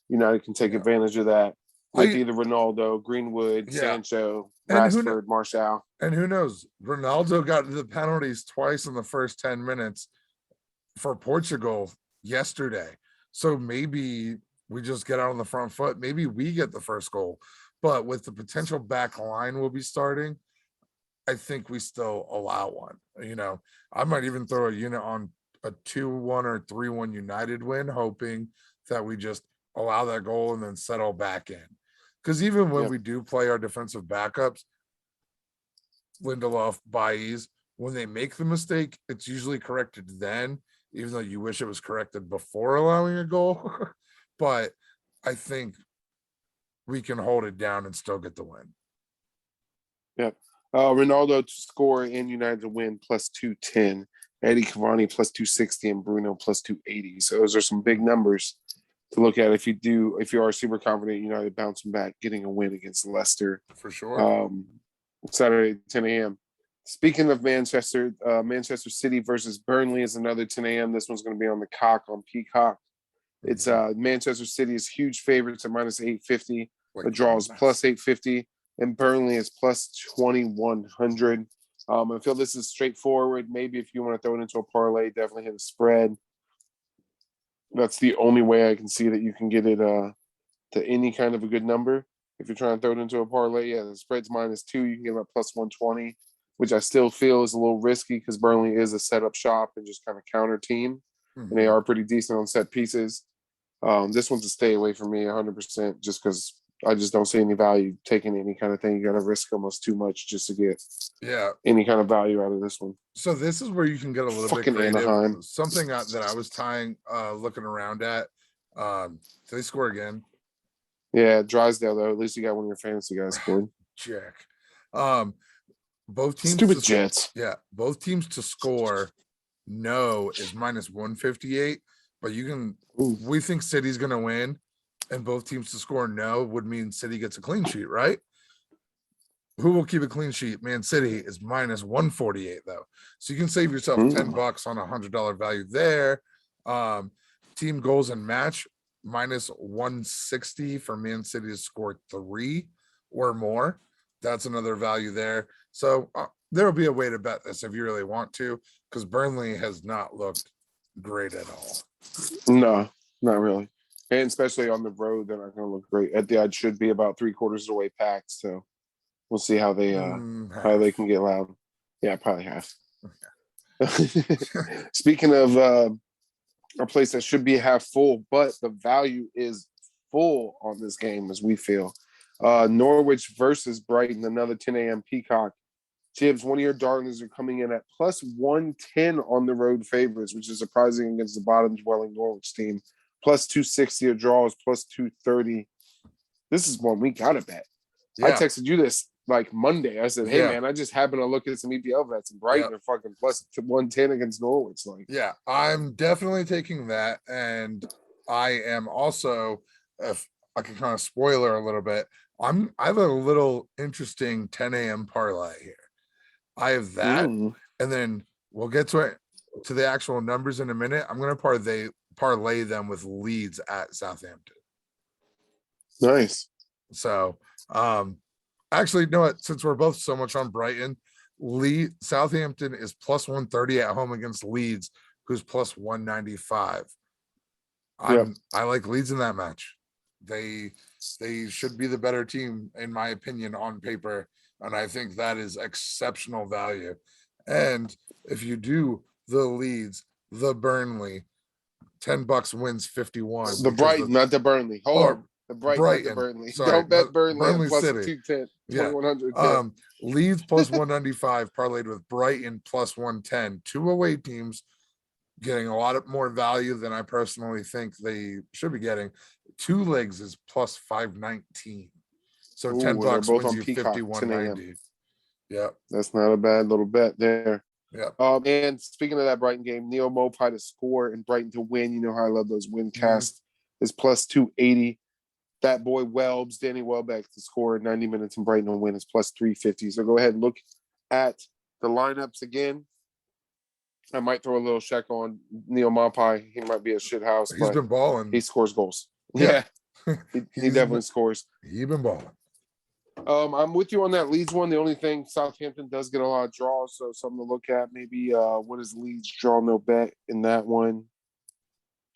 United can take Yeah. advantage of that with I either Ronaldo, Greenwood, yeah, Sancho, and Rashford, Martial. who knows? Ronaldo got the penalties twice in the first 10 minutes for Portugal yesterday. So maybe we just get out on the front foot. Maybe we get the first goal. But with the potential back line we'll be starting, I think we still allow one. I might even throw a unit on a 2-1 or 3-1 United win, hoping that we just allow that goal and then settle back in. Because even when Yep. we do play our defensive backups, Lindelof, Bailly, when they make the mistake, it's usually corrected then, even though you wish it was corrected before allowing a goal. But I think we can hold it down and still get the win. Yep. Ronaldo to score and United to win plus 210. Eddie Cavani plus 260 and Bruno plus 280. So those are some big numbers to look at if you are super confident United bouncing back, getting a win against Leicester. For sure. Saturday, 10 a.m. Speaking of Manchester, Manchester City versus Burnley is another 10 a.m. This one's going to be on the cock on Peacock. It's Manchester City is huge favorites at minus 850. The draw is plus 850, and Burnley is plus 2100. I feel this is straightforward. Maybe if you want to throw it into a parlay, definitely hit a spread. That's the only way I can see that you can get it to any kind of a good number. If you're trying to throw it into a parlay, the spread's -2. You can get about plus 120, which I still feel is a little risky because Burnley is a setup shop and just kind of counter team, and they are pretty decent on set pieces. This one's a stay away from me 100%, just because I just don't see any value taking any kind of thing. You got to risk almost too much just to get any kind of value out of this one. So this is where you can get a little bit creative. Anaheim. Something that I was looking around at. Did they score again? Yeah, Drysdale though. At least you got one of your fantasy guys scored. Check. Both teams. Stupid Jets. Yeah, both teams to score no is minus 158. But you can. We think City's going to win, and both teams to score no would mean City gets a clean sheet, right? Who will keep a clean sheet? Man City is minus 148 though, so you can save yourself $10 on $100 value there. Team goals and match minus 160 for Man City to score 3 or more. That's another value there. So there will be a way to bet this if you really want to, because Burnley has not looked great at all. No, not really. And especially on the road, they're not going to look great. Etihad should be about 3/4 of the way packed, so we'll see how they can get loud. Yeah, probably half. Speaking of a place that should be half full, but the value is full on this game, as we feel. Norwich versus Brighton, another 10 a.m. Peacock. Jibs, one of your darlings are coming in at plus 110 on the road favorites, which is surprising against the bottom dwelling Norwich team. Plus 260, a draw is plus 230. This is one we got to bet. Yeah. I texted you this like Monday. I said, hey, man, I just happened to look at some EPL bets and Brighton are fucking plus 110 against Norwich. Yeah, I'm definitely taking that. And I am also, if I can kind of spoiler a little bit, I have a little interesting 10 a.m. parlay here. I have that, and then we'll get to the actual numbers in a minute. I'm going to parlay them with Leeds at Southampton. Nice. So, actually, you know what? Since we're both so much on Brighton, Southampton is plus 130 at home against Leeds, who's plus 195. I like Leeds in that match. They should be the better team, in my opinion, on paper. And I think that is exceptional value. And if you do the Leeds, the Burnley, $10 wins 51. The Brighton, not the Burnley. Hold on. The Brighton, not the Burnley. Sorry, don't bet Burnley plus City. 210, 2100. Leeds plus 195 parlayed with Brighton plus 110. 2 away teams getting a lot more value than I personally think they should be getting. 2 legs is plus 519. So $10 both wins on you Peacock, 51.90. Yeah, that's not a bad little bet there. Yeah. And speaking of that Brighton game, Neil Mopai to score and Brighton to win. You know how I love those win casts. Is plus 280. That boy Welbs, Danny Welbeck to score 90 minutes and Brighton to win is plus 350. So go ahead and look at the lineups again. I might throw a little check on Neil Mapai. He might be a shit house, He's but been balling. he scores goals. Yeah. Yeah, he definitely scores. He's been balling. I'm with you on that Leeds one. The only thing, Southampton does get a lot of draws, so something to look at. Maybe what is Leeds draw no bet in that one?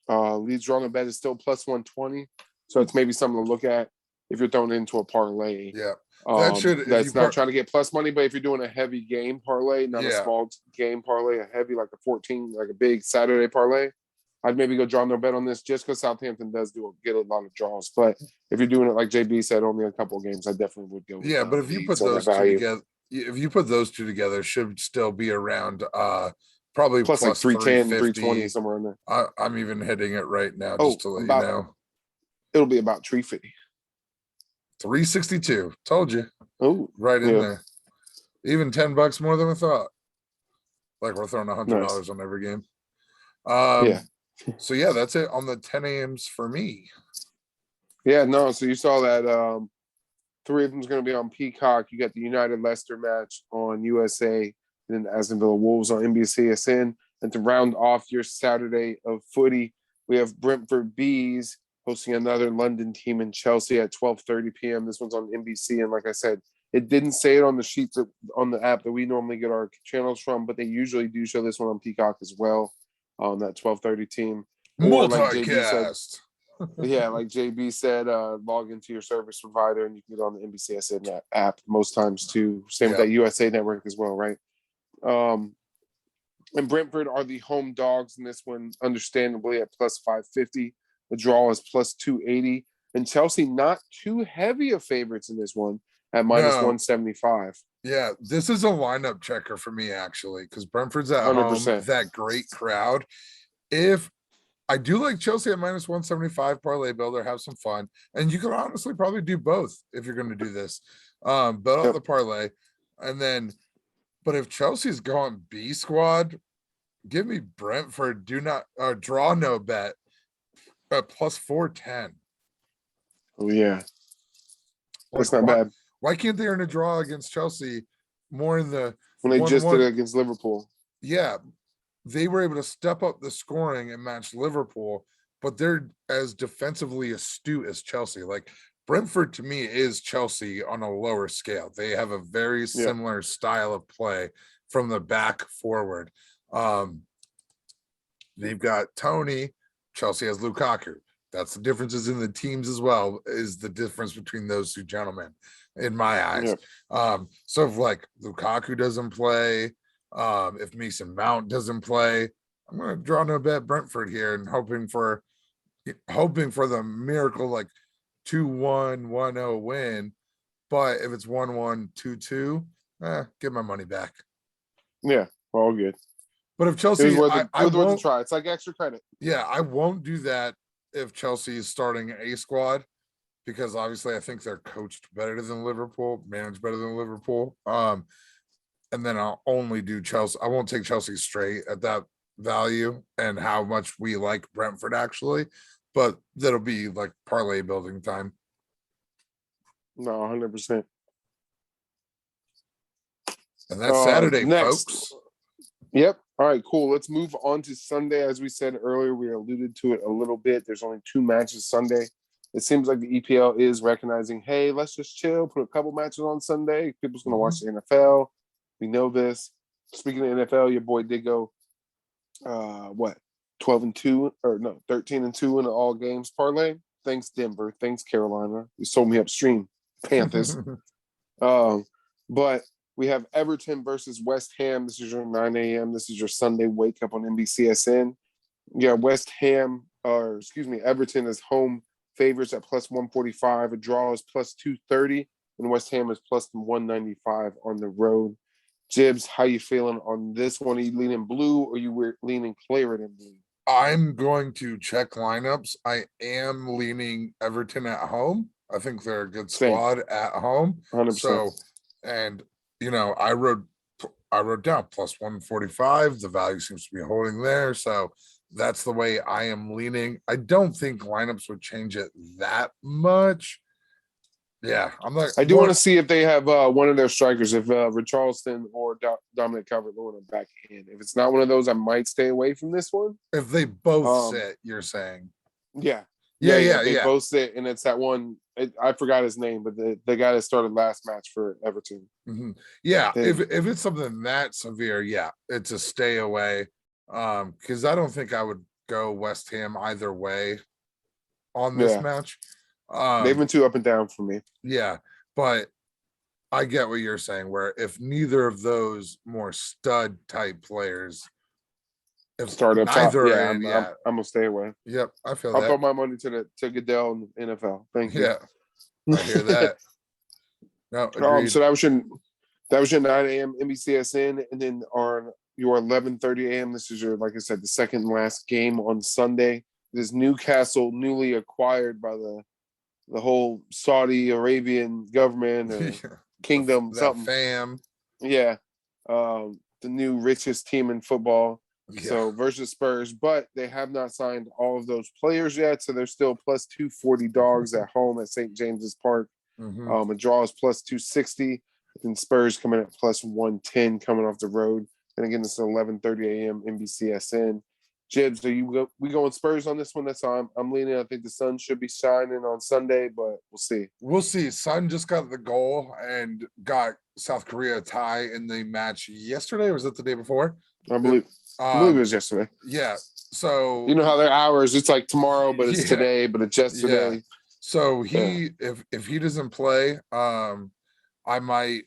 Leeds draw no bet is still plus 120, so it's maybe something to look at if you're throwing it into a parlay. Yeah, that should. That's not trying to get plus money, but if you're doing a heavy game parlay, not a small game parlay, a heavy like a 14, like a big Saturday parlay, I'd maybe go draw no bet on this just because Southampton does get a lot of draws. But if you're doing it like JB said, only a couple of games, I definitely would go. Yeah, but if you put those two together, should still be around probably plus like 310, 320, 350. somewhere in there. I'm even hitting it right now just to let you know. It'll be about 350. 362. Told you. Oh, right in there. Even $10 more than I thought. Like we're throwing $100 on every game. So yeah, that's it on the 10 a.m.s for me. Yeah, no. So you saw that 3 of them is going to be on Peacock. You got the United Leicester match on USA, and then Aston Villa Wolves on NBCSN. And to round off your Saturday of footy, we have Brentford Bees hosting another London team in Chelsea at 12:30 p.m. This one's on NBC, and like I said, it didn't say it on the sheets on the app that we normally get our channels from, but they usually do show this one on Peacock as well on that 12:30 team. Or like JB said, like JB said, log into your service provider and you can get on the NBCSN app most times too. Same with that USA Network as well, right? And Brentford are the home dogs in this one, understandably at plus 550. The draw is plus 280. And Chelsea not too heavy of favorites in this one at minus 175. Yeah, this is a lineup checker for me, actually, because Brentford's at 100%. Home, that great crowd. If I do like Chelsea at minus 175 parlay builder, have some fun. And you can honestly probably do both if you're going to do this. Bet on the parlay. And then, but if Chelsea's going B squad, give me Brentford. Do not draw no bet at plus 410. Oh, yeah. That's not bad. Why can't they earn a draw against Chelsea more in the when they just did it against Liverpool? Yeah, they were able to step up the scoring and match Liverpool, but they're as defensively astute as Chelsea. Like Brentford to me is Chelsea on a lower scale. They have a very similar style of play from the back forward. They've got Tony. Chelsea has Lukaku. That's the differences in the teams as well, is the difference between those two gentlemen in my eyes. So if like Lukaku doesn't play, if Mason Mount doesn't play, I'm going to draw no bet Brentford here and hoping for the miracle like 2-1, 1-0 win. But if it's 1-1, 2-2, get my money back. Yeah, all good. But if Chelsea, I won't try. It's like extra credit. Yeah, I won't do that if Chelsea is starting a squad, because obviously I think they're coached better than Liverpool, managed better than Liverpool. And then I'll only do Chelsea. I won't take Chelsea straight at that value and how much we like Brentford actually, but that'll be like parlay building time. No, 100%. And that's Saturday, next. Folks. Yep. All right, cool. Let's move on to Sunday. As we said earlier, we alluded to it a little bit. There's only 2 matches Sunday. It seems like the EPL is recognizing, hey, let's just chill, put a couple matches on Sunday. People's going to watch the NFL. We know this. Speaking of NFL, your boy did go, 12-2 or no, 13-2 in the all games parlay. Thanks, Denver. Thanks, Carolina. You sold me upstream, Panthers. But we have Everton versus West Ham. This is your 9 a.m. This is your Sunday wake up on NBCSN. Yeah, Everton is home favorites at plus 145. A draw is plus 230, and West Ham is plus 195 on the road. Jibs, how you feeling on this one? Are you leaning blue or you were leaning Claret in blue? I'm going to check lineups. I am leaning Everton at home. I think they're a good squad at home. 100%. So, and I wrote down plus 145. The value seems to be holding there. So that's the way I am leaning. I don't think lineups would change it that much. Yeah, I'm like I do want more to see if they have one of their strikers, if Richarlison or Dominic Calvert-Lewin are back in. If it's not one of those, I might stay away from this one. if they both Um, sit, you're saying. yeah, Yeah, yeah. yeah, If they yeah. both sit, and it's that one. I forgot his name, but the guy that started last match for Everton. Yeah, They, if it's something that severe, yeah, it's a stay away. Because I don't think I would go West Ham either way on this yeah, match. they've been too up and down for me. Yeah, but I get what you're saying, where if neither of those more stud type players, if Start up top. neither Yeah, are in, yeah, I'm gonna stay away. yep, I feel I'll that. throw my money to Goodell and NFL. Thank you. Yeah, I hear that. No, So agreed. that was your 9 a.m. NBCSN, and then on your 11:30 a.m. This is your, like I said, the second and last game on Sunday. This Newcastle, newly acquired by the whole Saudi Arabian government or kingdom, That something. fam. Yeah, the new richest team in football. Yeah. So versus Spurs, but they have not signed all of those players yet. So they're still plus 240 dogs at home at St. James's Park. A draw is plus 260. And Spurs coming at plus 110 coming off the road. And again, it's 11:30 a.m. NBCSN. Jibs, we going Spurs on this one? That's how I'm leaning. I think the sun should be shining on Sunday, but we'll see. We'll see. Sun just got the goal and got South Korea a tie in the match yesterday, or was it the day before? I believe it was yesterday. Yeah. So you know how they're hours. It's like tomorrow, but it's yeah, today, but it's yesterday. Yeah. So if he doesn't play, I might.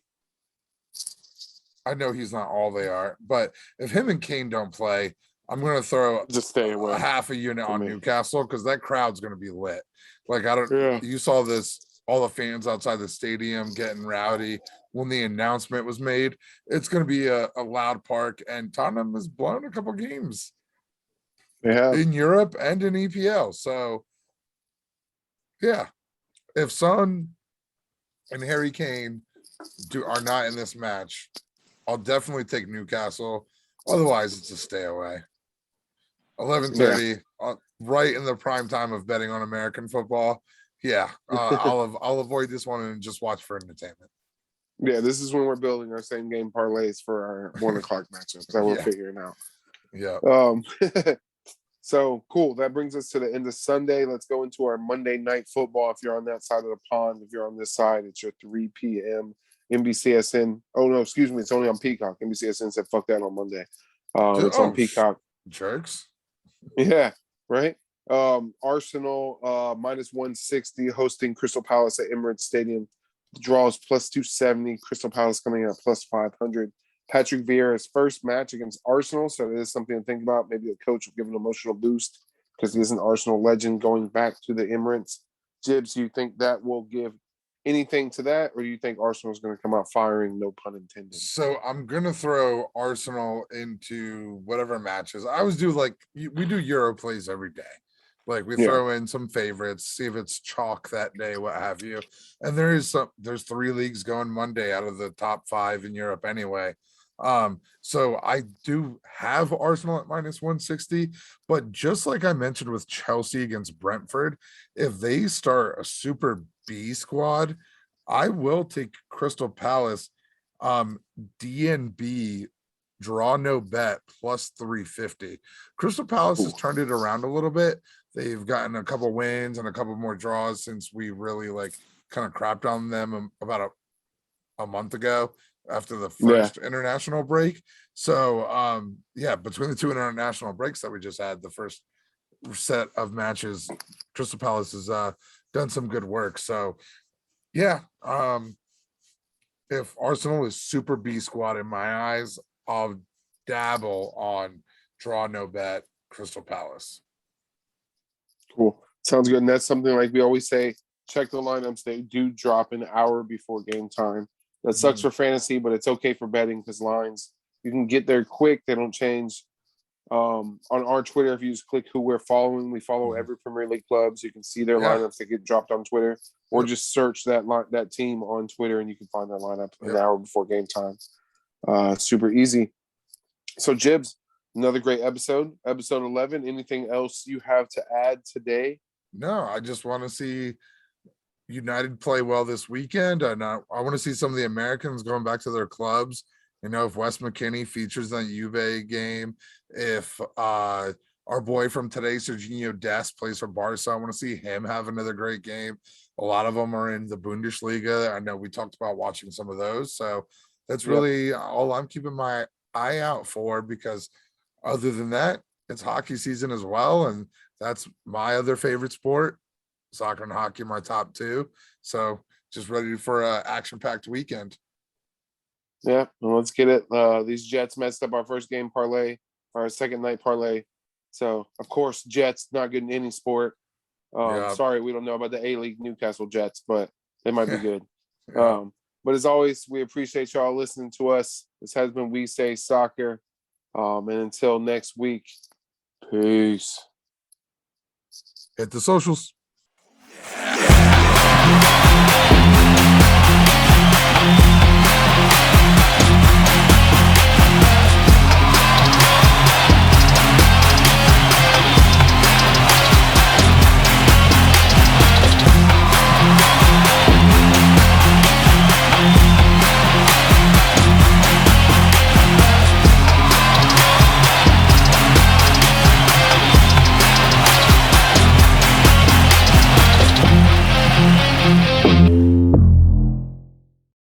I know he's not all they are, but if him and Kane don't play, I'm going to throw Just stay away. a half a unit on Newcastle because that crowd's going to be lit. Like I don't. Yeah. You saw this. All the fans outside the stadium getting rowdy when the announcement was made. It's going to be a loud park, and Tottenham has blown a couple games in Europe and in EPL. So, yeah, if Son and Harry Kane are not in this match, I'll definitely take Newcastle. Otherwise, it's a stay away. 11:30, right in the prime time of betting on American football. Yeah, I'll avoid this one and just watch for entertainment. Yeah, this is when we're building our same game parlays for our 1 o'clock matchups that we're figuring out. Yeah. So cool. That brings us to the end of Sunday. Let's go into our Monday night football. If you're on that side of the pond, if you're on this side, it's your 3 p.m. NBCSN. Oh no, excuse me, it's only on Peacock. NBCSN said fuck that on Monday. It's on Peacock. Jerks. Yeah, right. Arsenal minus 160 hosting Crystal Palace at Emirates Stadium. The draw is plus 270. Crystal Palace coming in at plus 500. Patrick Vieira's first match against Arsenal, so it is something to think about. Maybe the coach will give an emotional boost because he is an Arsenal legend going back to the Emirates. Jibs, do you think that will give anything to that, or do you think Arsenal is going to come out firing, no pun intended? So I'm going to throw Arsenal into whatever matches. I always do we do Euro plays every day. Like we throw in some favorites, see if it's chalk that day, what have you. And there's 3 leagues going Monday out of the top 5 in Europe anyway. So I do have Arsenal at minus 160, but just like I mentioned with Chelsea against Brentford, if they start a super B squad, I will take Crystal Palace DNB draw no bet plus 350. Crystal Palace has turned it around a little bit. They've gotten a couple wins and a couple more draws since we really kind of crapped on them about a month ago after the first international break. So between the 2 international breaks that we just had, the first set of matches, Crystal Palace has done some good work. So if Arsenal is super B squad in my eyes, I'll dabble on draw no bet Crystal Palace. Cool. Sounds good. And that's something like we always say, check the lineups. They do drop an hour before game time. That sucks for fantasy, but it's okay for betting because lines, you can get there quick. They don't change. On our Twitter, if you just click who we're following, we follow every Premier League clubs. You can see their lineups that get dropped on Twitter, or just search that team on Twitter and you can find their lineup an hour before game time. Super easy. So Jibs, another great episode 11. Anything else you have to add today? No, I just want to see United play well this weekend. And I want to see some of the Americans going back to their clubs. You know, if Wes McKinney features in that Juve game, if our boy from today, Serginho Dest, plays for Barca, I want to see him have another great game. A lot of them are in the Bundesliga. I know we talked about watching some of those. So that's Yep. really all I'm keeping my eye out for, because other than that, it's hockey season as well. And that's my other favorite sport. Soccer and hockey are my top two. So just ready for a action-packed weekend. Yeah, well, let's get it. These Jets messed up our first game parlay, our second night parlay. So of course, Jets not good in any sport. Yeah. Sorry, we don't know about the A-League Newcastle Jets, but they might be good. Yeah. But as always, we appreciate y'all listening to us. This has been We Say Soccer. And until next week, peace. Hit the socials.